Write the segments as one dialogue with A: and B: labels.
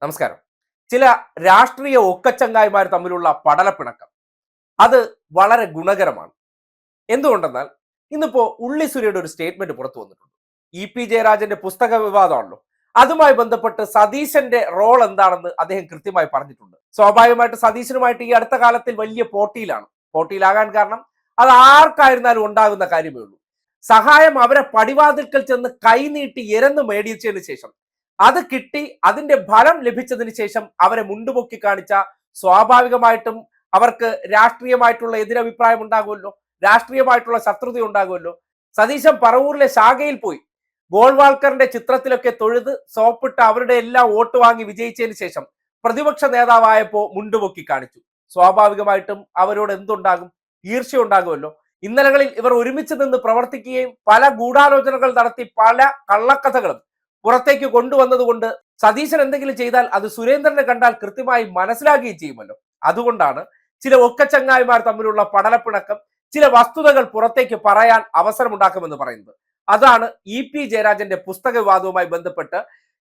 A: നമസ്കാരം. ചില രാഷ്ട്രീയ ഒക്കച്ചങ്കായിമാർ തമ്മിലുള്ള പടലപ്പിണക്കം അത് വളരെ ഗുണകരമാണ്. എന്തുകൊണ്ടെന്നാൽ ഇന്നിപ്പോ ഉള്ളിസുരയുടെ ഒരു സ്റ്റേറ്റ്മെന്റ് പുറത്തു വന്നിട്ടുണ്ട്. ഇ.പി. ജയരാജന്റെ പുസ്തക വിവാദമാണല്ലോ, അതുമായി ബന്ധപ്പെട്ട് സതീശന്റെ റോൾ എന്താണെന്ന് അദ്ദേഹം കൃത്യമായി പറഞ്ഞിട്ടുണ്ട്. സ്വാഭാവികമായിട്ട് സതീശനുമായിട്ട് ഈ അടുത്ത കാലത്തിൽ വലിയ പോട്ടിയിലാകാൻ കാരണം അത് ആർക്കായിരുന്നാലും ഉണ്ടാകുന്ന കാര്യമേ ഉള്ളൂ. സഹായം അവരെ പടിവാതിൽക്കൽ ചെന്ന് കൈനീട്ടി എരന്ന് മേടിച്ചതിന് ശേഷം അത് കിട്ടി, അതിന്റെ ഫലം ലഭിച്ചതിന് ശേഷം അവരെ മുണ്ടുപൊക്കി കാണിച്ച സ്വാഭാവികമായിട്ടും അവർക്ക് രാഷ്ട്രീയമായിട്ടുള്ള എതിരഭിപ്രായം ഉണ്ടാകുമല്ലോ, രാഷ്ട്രീയമായിട്ടുള്ള ശത്രുത ഉണ്ടാകുമല്ലോ. സതീശൻ പറവൂരിലെ ശാഖയിൽ പോയി ഗോൾവാൾക്കറിന്റെ ചിത്രത്തിലൊക്കെ തൊഴുത് സോപ്പിട്ട് അവരുടെ എല്ലാം വോട്ട് വാങ്ങി വിജയിച്ചതിന് ശേഷം പ്രതിപക്ഷ നേതാവായപ്പോ മുണ്ടുപൊക്കി കാണിച്ചു. സ്വാഭാവികമായിട്ടും അവരോട് എന്തുണ്ടാകും? ഈർഷ്യ ഉണ്ടാകുമല്ലോ. ഇന്നലകളിൽ ഇവർ ഒരുമിച്ച് നിന്ന് പ്രവർത്തിക്കുകയും പല ഗൂഢാലോചനകൾ നടത്തി പല കള്ളക്കഥകളും പുറത്തേക്ക് കൊണ്ടുവന്നത് കൊണ്ട് സതീശൻ എന്തെങ്കിലും ചെയ്താൽ അത് സുരേന്ദ്രനെ കണ്ടാൽ കൃത്യമായി മനസ്സിലാക്കുകയും ചെയ്യുമല്ലോ. അതുകൊണ്ടാണ് ചില ഒക്കച്ചങ്ങായിമാർ തമ്മിലുള്ള പടലപ്പിണക്കം ചില വസ്തുതകൾ പുറത്തേക്ക് പറയാൻ അവസരമുണ്ടാക്കുമെന്ന് പറയുന്നത്. അതാണ് ഇ.പി. ജയരാജന്റെ പുസ്തക വിവാദവുമായി ബന്ധപ്പെട്ട്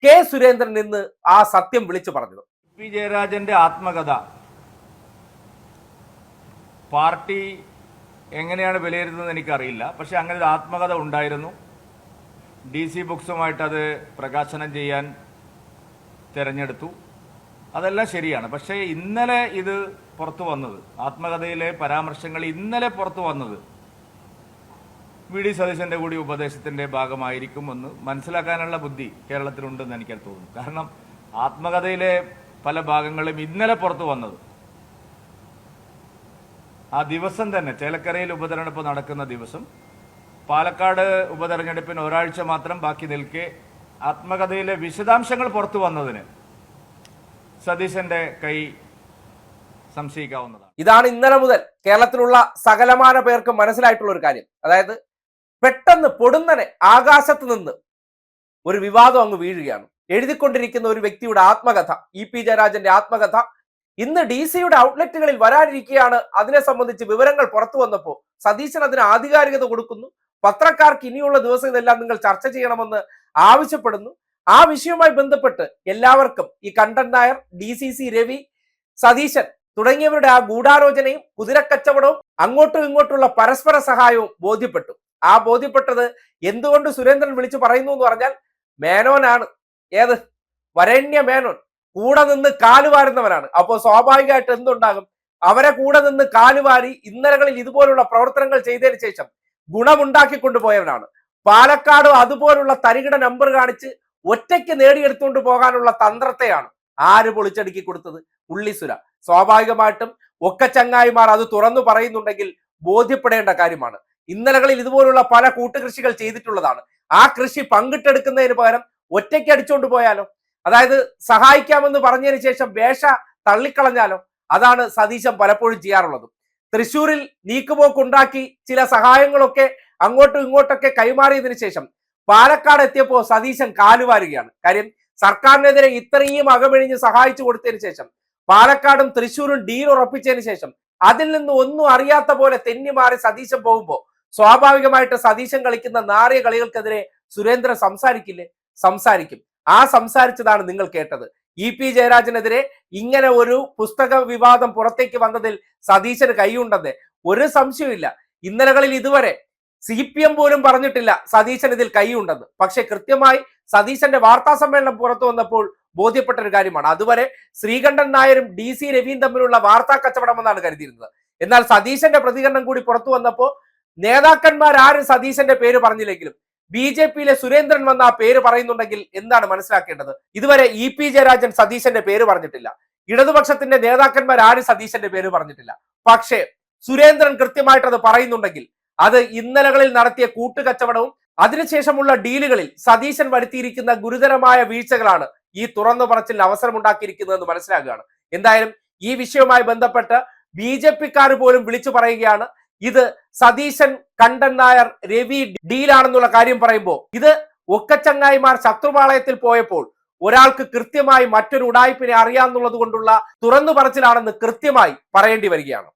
A: കെ സുരേന്ദ്രൻ ഇന്ന് ആ സത്യം വിളിച്ചു പറഞ്ഞത്.
B: ഇ.പി. ജയരാജന്റെ ആത്മകഥ പാർട്ടി എങ്ങനെയാണ് വിലയിരുത്തുന്നത് എനിക്കറിയില്ല. പക്ഷെ അങ്ങനെ ഒരു ആത്മകഥ ഉണ്ടായിരുന്നു. DC ബുക്സുമായിട്ട് അത് പ്രകാശനം ചെയ്യാൻ തിരഞ്ഞെടുത്തു. അതെല്ലാം ശരിയാണ്. പക്ഷേ ഇന്നലെ ഇത് പുറത്തു വന്നത്, ആത്മകഥയിലെ പരാമർശങ്ങൾ ഇന്നലെ പുറത്തു വന്നത് വി ഡി സതീശന്റെ കൂടി ഉപദേശത്തിന്റെ ഭാഗമായിരിക്കുമെന്ന് മനസ്സിലാക്കാനുള്ള ബുദ്ധി കേരളത്തിലുണ്ടെന്ന് എനിക്ക് തോന്നുന്നു. കാരണം ആത്മകഥയിലെ പല ഭാഗങ്ങളും ഇന്നലെ പുറത്തു വന്നത് ആ ദിവസം തന്നെ, ചേലക്കരയിൽ ഉപതെരഞ്ഞെടുപ്പ് നടക്കുന്ന ദിവസം, പാലക്കാട് ഉപതെരഞ്ഞെടുപ്പിന് ഒരാഴ്ച മാത്രം ബാക്കി നിൽക്കെ ആത്മകഥയിലെ വിശദാംശങ്ങൾ പുറത്തു വന്നതിന് സതീശന്റെ കൈ സംശയിക്കാവുന്നതാണ്.
A: ഇതാണ് ഇന്നലെ മുതൽ കേരളത്തിലുള്ള സകലമാന പേർക്ക് മനസ്സിലായിട്ടുള്ള ഒരു കാര്യം. അതായത് പെട്ടെന്ന് പൊടുന്നനെ ആകാശത്ത് നിന്ന് ഒരു വിവാദം അങ്ങ് വീഴുകയാണ്. എഴുതിക്കൊണ്ടിരിക്കുന്ന ഒരു വ്യക്തിയുടെ ആത്മകഥ, ഇ.പി. ജയരാജന്റെ ആത്മകഥ ഇന്ന് DC-യുടെ ഔട്ട്ലെറ്റുകളിൽ വരാനിരിക്കുകയാണ്. അതിനെ സംബന്ധിച്ച് വിവരങ്ങൾ പുറത്തു വന്നപ്പോൾ സതീശൻ അതിന് ആധികാരികത കൊടുക്കുന്നു. പത്രക്കാർക്ക് ഇനിയുള്ള ദിവസം ഇതെല്ലാം നിങ്ങൾ ചർച്ച ചെയ്യണമെന്ന് ആവശ്യപ്പെടുന്നു. ആ വിഷയവുമായി ബന്ധപ്പെട്ട് എല്ലാവർക്കും ഈ കണ്ടൻ നായർ, DCC രവി, സതീശൻ തുടങ്ങിയവരുടെ ആ ഗൂഢാലോചനയും കുതിരക്കച്ചവടവും അങ്ങോട്ടും ഇങ്ങോട്ടുള്ള പരസ്പര സഹായവും ബോധ്യപ്പെട്ടു. ആ ബോധ്യപ്പെട്ടത് എന്തുകൊണ്ട് സുരേന്ദ്രൻ വിളിച്ചു പറയുന്നു എന്ന് പറഞ്ഞാൽ മേനോനാണ്. ഏത് വരണ്യ മേനോൻ കൂടെ നിന്ന് കാലുവാരുന്നവനാണ്. അപ്പോൾ സ്വാഭാവികമായിട്ട് എന്തുണ്ടാകും? അവരെ കൂടെ നിന്ന് കാലുവാരി ഇന്നലകളിൽ ഇതുപോലുള്ള പ്രവർത്തനങ്ങൾ ചെയ്തതിനു ശേഷം ഗുണമുണ്ടാക്കി കൊണ്ടുപോയവനാണ്. പാലക്കാട് അതുപോലുള്ള തരികിട നമ്പർ കാണിച്ച് ഒറ്റയ്ക്ക് നേടിയെടുത്തുകൊണ്ട് പോകാനുള്ള തന്ത്രത്തെയാണ് ആര് പൊളിച്ചടുക്കി കൊടുത്തത്? ഉള്ളിസുര. സ്വാഭാവികമായിട്ടും ഒക്കച്ചങ്ങായിമാർ അത് തുറന്നു പറയുന്നുണ്ടെങ്കിൽ ബോധ്യപ്പെടേണ്ട കാര്യമാണ്. ഇന്നലകളിൽ ഇതുപോലുള്ള പല കൂട്ടുകൃഷികൾ ചെയ്തിട്ടുള്ളതാണ്. ആ കൃഷി പങ്കിട്ടെടുക്കുന്നതിന് പകരം ഒറ്റയ്ക്ക് അടിച്ചുകൊണ്ട് പോയാലോ? അതായത് സഹായിക്കാമെന്ന് പറഞ്ഞതിന് ശേഷം വേഷ തള്ളിക്കളഞ്ഞാലോ? അതാണ് സതീശൻ പലപ്പോഴും ചെയ്യാറുള്ളത്. തൃശ്ശൂരിൽ നീക്കുപോക്കുണ്ടാക്കി ചില സഹായങ്ങളൊക്കെ അങ്ങോട്ടും ഇങ്ങോട്ടൊക്കെ കൈമാറിയതിനു ശേഷം പാലക്കാട് എത്തിയപ്പോൾ സതീശൻ കാലുവാരുകയാണ്. കാര്യം സർക്കാരിനെതിരെ ഇത്രയും അകമെഴിഞ്ഞ് സഹായിച്ചു കൊടുത്തതിന് ശേഷം പാലക്കാടും തൃശ്ശൂരും ഡീൽ ഉറപ്പിച്ചതിന് ശേഷം അതിൽ നിന്ന് ഒന്നും അറിയാത്ത പോലെ തെന്നിമാറി സതീശൻ പോകുമ്പോൾ സ്വാഭാവികമായിട്ട് സതീശൻ കളിക്കുന്ന നാറിയ കളികൾക്കെതിരെ സുരേന്ദ്രൻ സംസാരിക്കില്ലേ? സംസാരിക്കും. ആ സംസാരിച്ചതാണ് നിങ്ങൾ കേട്ടത്. ഇ.പി. ജയരാജനെതിരെ ഇങ്ങനെ ഒരു പുസ്തക വിവാദം പുറത്തേക്ക് വന്നതിൽ സതീശന് കൈയുണ്ടെന്ന് ഒരു സംശയമില്ല. ഇന്നലകളിൽ ഇതുവരെ CPM പോലും പറഞ്ഞിട്ടില്ല സതീശൻ ഇതിൽ കൈയുണ്ടെന്ന്. പക്ഷെ കൃത്യമായി സതീശന്റെ വാർത്താ സമ്മേളനം പുറത്തു വന്നപ്പോൾ ബോധ്യപ്പെട്ട ഒരു കാര്യമാണ്. അതുവരെ ശ്രീകണ്ഠൻ നായരും DC രവിയും തമ്മിലുള്ള വാർത്താ കച്ചവടമെന്നാണ് കരുതിയിരുന്നത്. എന്നാൽ സതീശന്റെ പ്രതികരണം കൂടി പുറത്തു വന്നപ്പോൾ നേതാക്കന്മാരാരും സതീശന്റെ പേര് പറഞ്ഞില്ലെങ്കിലും BJP-യിലെ സുരേന്ദ്രൻ വന്ന ആ പേര് പറയുന്നുണ്ടെങ്കിൽ എന്താണ് മനസ്സിലാക്കേണ്ടത്? ഇതുവരെ ഇ.പി. ജയരാജൻ സതീശന്റെ പേര് പറഞ്ഞിട്ടില്ല. ഇടതുപക്ഷത്തിന്റെ നേതാക്കന്മാർ ആരും സതീശന്റെ പേര് പറഞ്ഞിട്ടില്ല. പക്ഷേ സുരേന്ദ്രൻ കൃത്യമായിട്ട് അത് പറയുന്നുണ്ടെങ്കിൽ അത് ഇന്നലകളിൽ നടത്തിയ കൂട്ടുകച്ചവടവും അതിനുശേഷമുള്ള ഡീലുകളിൽ സതീശൻ വരുത്തിയിരിക്കുന്ന ഗുരുതരമായ വീഴ്ചകളാണ് ഈ തുറന്നു പറച്ചിൽ അവസരമുണ്ടാക്കിയിരിക്കുന്നതെന്ന് മനസ്സിലാക്കുകയാണ്. എന്തായാലും ഈ വിഷയവുമായി ബന്ധപ്പെട്ട് BJP-ക്കാർ പോലും വിളിച്ചു പറയുകയാണ്, ഇത് സതീശൻ, കണ്ടൻ നായർ, രവി ഡീലാണെന്നുള്ള കാര്യം പറയുമ്പോൾ ഇത് ഒക്കച്ചങ്ങായിമാർ ശത്രുപാളയത്തിൽ പോയപ്പോൾ ഒരാൾക്ക് കൃത്യമായി മറ്റൊരു ഉടായ്പിനെ അറിയാമെന്നുള്ളത് കൊണ്ടുള്ള തുറന്നു പറച്ചിലാണെന്ന് കൃത്യമായി പറയേണ്ടി വരികയാണ്.